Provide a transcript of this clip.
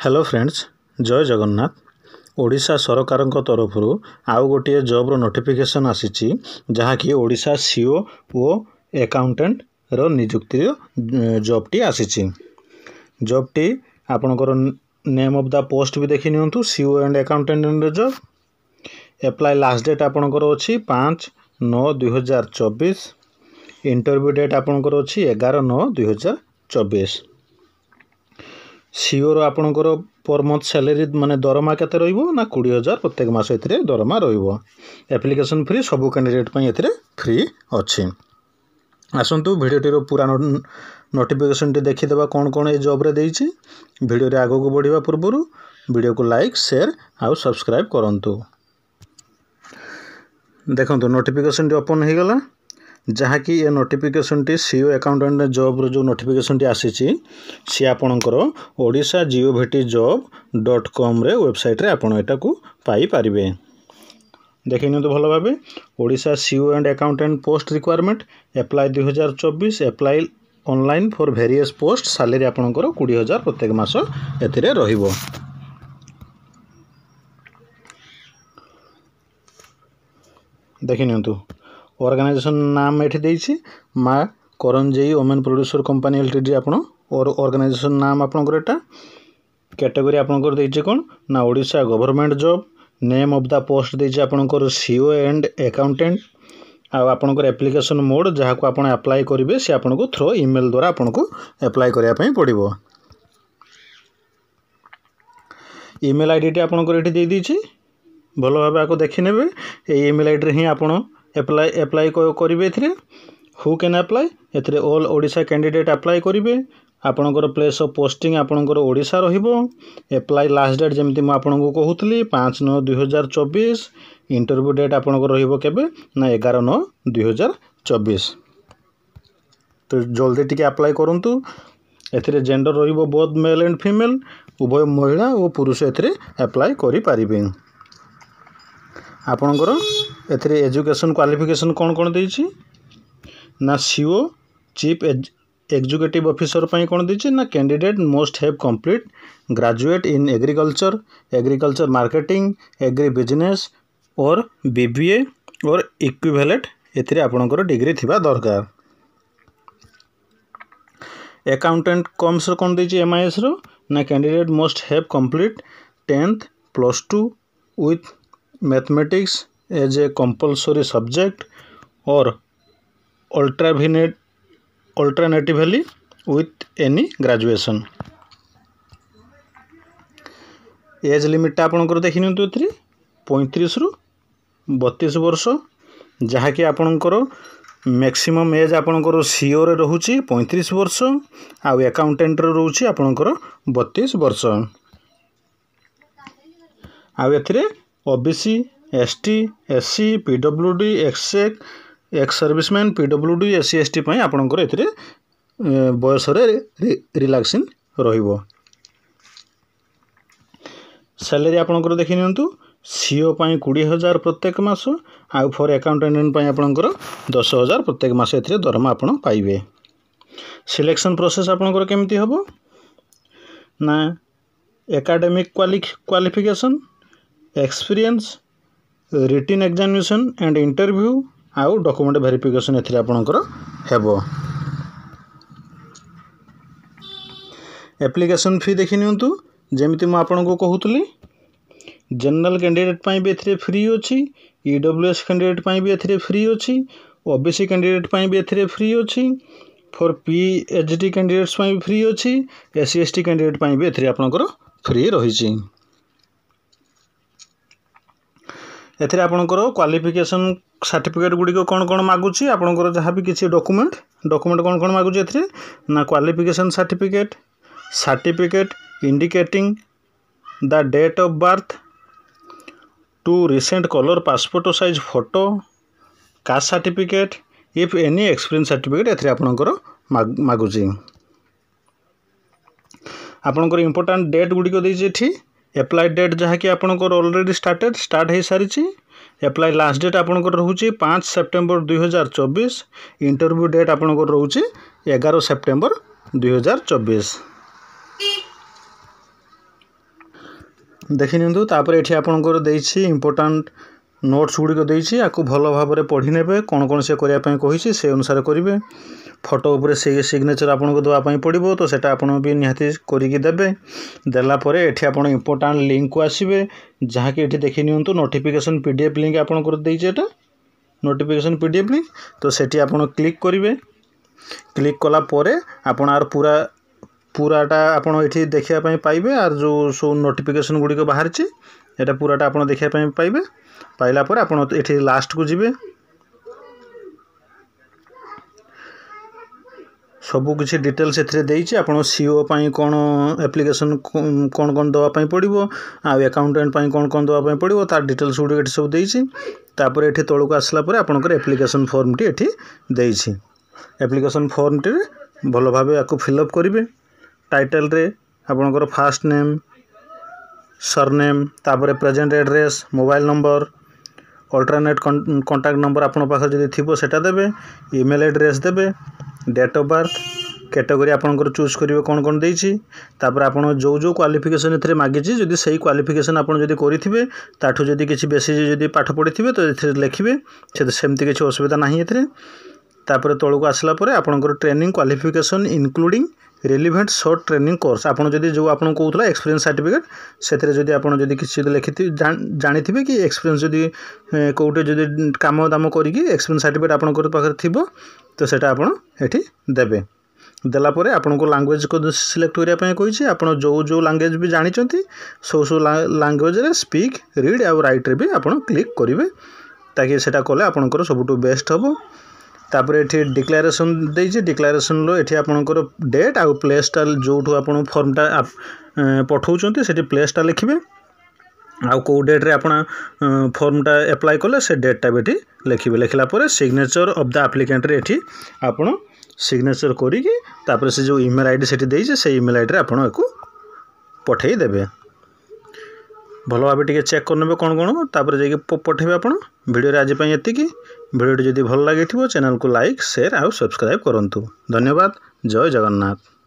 Hello friends, जय जगन्नाथ। ओडिशा सरकार तरफ आउ गोटे जॉब रो नोटिफिकेशन आसीची जहाँकि ओडिशा सीओ ओ अकाउंटेंट रो नियुक्ति जॉब टी आसीची। जॉब टी आपनकर नेम ऑफ द पोस्ट भी देखि नियंतु, CO and accountant in job. Apply last date आपनकर अछि 5/9/2024। इंटरव्यू डेट आपनकर अछि 11/9/2024। सीओ रो आपनकर पर मंथ सैलरी माने दरमा केते रहइबो ना 20,000 प्रत्येक मास एथिरे दरमा रहइबो। एप्लिकेशन फ्री, सब कैंडिडेट पई एथिरे फ्री अछि। आसंतु वीडियो रो पूरा नोटिफिकेशन टी देखि देबा कोन कोन ए जॉब रे देइछि। वीडियो रे आगो को बढ़िबा पूर्वरु वीडियो को लाइक शेयर आ सब्सक्राइब करंतु। देखंतु नोटिफिकेशन टी ओपन हे गला, जहाँकि ये नोटिफिकेशन टी सीओ अकाउंटेंट जॉब रो जो नोटिफिकेशन टी आसीची सी आपनकर odisha.gov.com रे वेबसाइट रे आपण एटा को पाई परिबे। देखिनु तो भलो भाबे Odisha CO and accountant post requirement apply 2024। Apply online for various post. Salary आपनकर 20,000 प्रत्येक मास एथिरे रहिबो। देखिनु ऑर्गेनाइजेशन नाम एठी देइछि मां करंजेई ओमेन प्रोड्यूसर कंपनी एलटीडी आपण और ऑर्गेनाइजेशन नाम आपनकर एटा। कैटेगरी आपनकर देइछि कोन ना Odisha government job. Name of the post देइछि आपनकर सीओ एंड अकाउंटेंट। आ आपनकर एप्लिकेशन मोड जहा को आपण अप्लाई करिवे से आपनको थ्रू ईमेल द्वारा आपनको अप्लाई करिया पई पड़िबो। ईमेल आईडी टी आपनकर एठी देइ दिछि, भलो भाबे आको देखि नेबे। ए ईमेल आईडी रे ही आपण अप्लाई करिवे एथिरे। हु कैन अप्लाई एथिरे ऑल ओडिशा कैंडिडेट अप्लाई करिवे। आपनकर प्लेस ऑफ पोस्टिंग आपनकर ओडिशा रहिबो। अप्लाई लास्ट डेट जेमति म आपनको कहउतली 5/9/2024। इंटरव्यू डेट आपनकर रहिबो केबे ना 11/9/2024। तो जल्दी टिके अप्लाई करंतु। एथिरे जेंडर रहिबो बोथ मेल एंड फीमेल, उभय महिला और पुरुष एथिरे अप्लाई करि परिबे। आपनकर एथिरे एजुकेशन क्वालिफिकेशन कोन कोन देइछि ना सीओ चीफ एग्जीक्यूटिव ऑफिसर पई कोन देइछि ना candidate must have complete graduate in agriculture marketing, agri business और बीबीए और इक्विवेलेंट एथिरे आपनकर डिग्री थिबा दरकार। अकाउंटेंट कॉमर्स कोन देइछि एमआईएस रो ना candidate must have complete 10th +2 with mathematics as a compulsory subject और alternatively with any graduation. Age limit आपनकर देखिनु तो 35 रु 32 वर्ष, जहाँकि आपनकर मैक्सिमम एज आपनकर सीओ रे रहउची 35 वर्ष आ अकाउंटेंट रे रहउची आपनकर 32 वर्ष। आ एथिरे OBC, ST, SC, PWD, ex serviceman, PWD, SC ST पई आपनकर एथिरे बयस रे रिलैक्सिंग रहिबो। सैलरी आपनकर देखि नियंतु, सीओ पई 20,000 प्रत्येक मास आ फॉर अकाउंटेंट पई आपनकर 10,000 प्रत्येक मास एथिरे दरमा आपण पाइबे। सिलेक्शन प्रोसेस आपनकर केमती हबो ना academic qualification, experience, written examination and interview आउ डॉक्यूमेंट वेरिफिकेशन एथिरे आपनकर हेबो। एप्लिकेशन फी देखि नियंतु, जेमिति म आपनको कहउतली जनरल कैंडिडेट पई भी एथिरे फ्री अछि, ईडब्ल्यूएस कैंडिडेट पई भी एथिरे फ्री अछि, ओबीसी कैंडिडेट पई भी एथिरे फ्री अछि, फॉर पीएचडी कैंडिडेट्स पई भी फ्री अछि, एससी एसटी कैंडिडेट पई भी एथिरे आपनकर फ्री रहिछि। एथिरे आपनकर क्वालिफिकेशन सर्टिफिकेट गुडी को कोन कोन मागुछि, आपनकर जहाँ भी किछि डॉक्यूमेंट कोन कोन मागुछि एथिरे ना qualification certificate indicating the date of birth, 2 recent color passport size photo, caste certificate, if any experience certificate एथिरे आपनकर मागुछि। आपनकर इंपोर्टेंट डेट गुडी को देछि एठी। अप्लाई डेट जहाँ कि आपनकर ऑलरेडी स्टार्ट हे सारिछि। अप्लाई लास्ट डेट आपनकर रहउछि 5 सेप्टेम्बर 2024। इंटरव्यू डेट आपनकर रहउछि 11 सेप्टेम्बर 2024। देखि नियंतु तापर एठी आपनकर देइछि इंपोर्टेंट नोट्स गुडी को देइछि आकु भलो भाबरे पढि नेबे कोन कोन से करिया पय कहिछि से अनुसार करिवे फोटो ऊपर से सिग्नेचर आपन को दवा पय पड़िबो तो सेटा आपन भी निहाती करि कि देबे देला परे एठी आपन इंपोर्टेंट लिंक को आसीबे जहा कि एठी देखि नियंतु नोटिफिकेशन पीडीएफ लिंक आपन कर देइछि एटा नोटिफिकेशन पीडीएफ लिंक तो सेठी आपन क्लिक करिवे क्लिक कला परे आपन आर पूराटा आपन एठी देखिया पय पाइबे आर जो सो नोटिफिकेशन गुडी को बाहर छि एटा पूराटा आपन देखिया पय पाइबे पाइला परे आपन एठी लास्ट को जिबे सबु किछि डिटेल्स एथरे देइछि आपन सीओ पय कोन एप्लीकेशन कोन कोन दवा पय पड़िबो आ अकाउंटेंट पय कोन दवा पय पड़िबो तार डिटेल्स गुडी एठी सब देइछि तापर एठी तळको आसला परे आपनकर एप्लीकेशन फॉर्म टी एठी देइछि एप्लीकेशन फॉर्म टी भलो भाबे आकु फिल अप करिवे टाइटल रे आपनकर फर्स्ट नेम सरनेम तापर present address mobile number alternate contact number आपन पाखर जदि थिबो सेटा देबे ईमेल एड्रेस देबे डेट ऑफ बर्थ कैटेगरी आपनकर चूज करिवे कोन कोन देइछि तापर आपन जो जो क्वालिफिकेशन एथरे मागिछि जदि सही क्वालिफिकेशन आपन जदि करिथिबे ताठो जदि किछि बेसी जदि पाठ पढिथिबे तो एथरे लेखिबे से सेमति किछि असुविधा नाही एथरे तापर तळको आसला परे आपनकर training qualification including relevant short training course आपन जदि जो आपन कहउतला एक्सपीरियंस सर्टिफिकेट सेथरे जदि आपन जदि किछि लेखिथि जानिथिबे कि एक्सपीरियंस जदि कोउटे जदि काम दाम करी कि एक्सपीरियंस सर्टिफिकेट आपन कर पाखर थिबो तो सेटा आपन एठी देबे देला परे आपन को लैंग्वेज को सिलेक्ट करिया पय कहिछि आपन जो लैंग्वेज भी जानि चंती सो लैंग्वेज रे स्पीक रीड आ राइट रे भी आपन क्लिक करिवे ताकि सेटा कोले आपन को सबटु बेस्ट हबो तापर एठी डिक्लेरेशन देइछि डिक्लेरेशन लो एठी आपनकर डेट आ प्लेस टा जोठु आपन फॉर्म टा पठौचंती सेठी प्लेस टा लिखिबे आ को डेट रे आपन फॉर्म टा अप्लाई करले से डेट टा बेठी लिखिबे लिखला परे सिग्नेचर ऑफ द एप्लीकेंट रे एठी आपन सिग्नेचर करी कि तापर से जो ईमेल आईडी सेठी देइछि से ईमेल आईडी रे आपन एको पठेई देबे भलो भाबे टिके चेक करनेबे कोन कोन तापर जे पठेबे आपन वीडियो रे आज पय एति कि वीडियो जदि भल लागिथिबो चैनल को लाइक शेयर आ सब्सक्राइब करंतु धन्यवाद जय जगन्नाथ।